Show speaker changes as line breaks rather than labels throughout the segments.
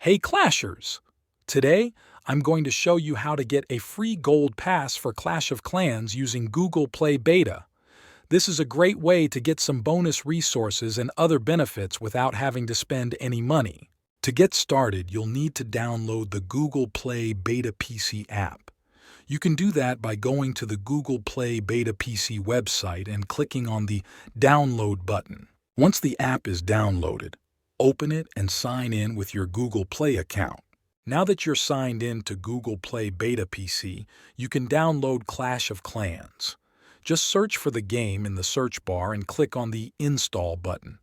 Hey Clashers! Today, I'm going to show you how to get a free gold pass for Clash of Clans using Google Play Beta. This is a great way to get some bonus resources and other benefits without having to spend any money. To get started, you'll need to download the Google Play Beta PC app. You can do that by going to the Google Play Beta PC website and clicking on the Download button. Once the app is downloaded, open it and sign in with your Google Play account. Now that you're signed in to Google Play Beta PC, you can download Clash of Clans. Just search for the game in the search bar and click on the Install button.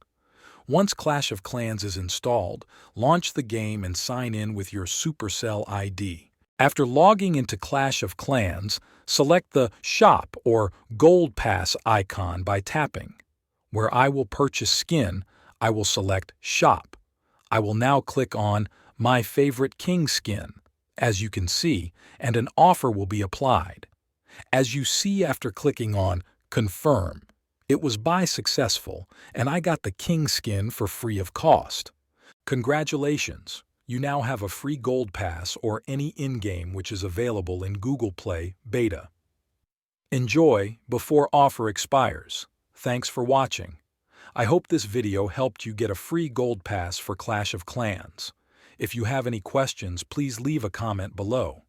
Once Clash of Clans is installed, launch the game and sign in with your Supercell ID. After logging into Clash of Clans, select the Shop or Gold Pass icon by tapping. Where I will purchase skin, I will select Shop. I will now click on My Favorite King Skin, as you can see, and an offer will be applied. As you see after clicking on Confirm, it was buy successful, and I got the King Skin for free of cost. Congratulations! You now have a free Gold Pass or any in-game which is available in Google Play Beta. Enjoy before offer expires. Thanks for watching. I hope this video helped you get a free Gold Pass for Clash of Clans. If you have any questions, please leave a comment below.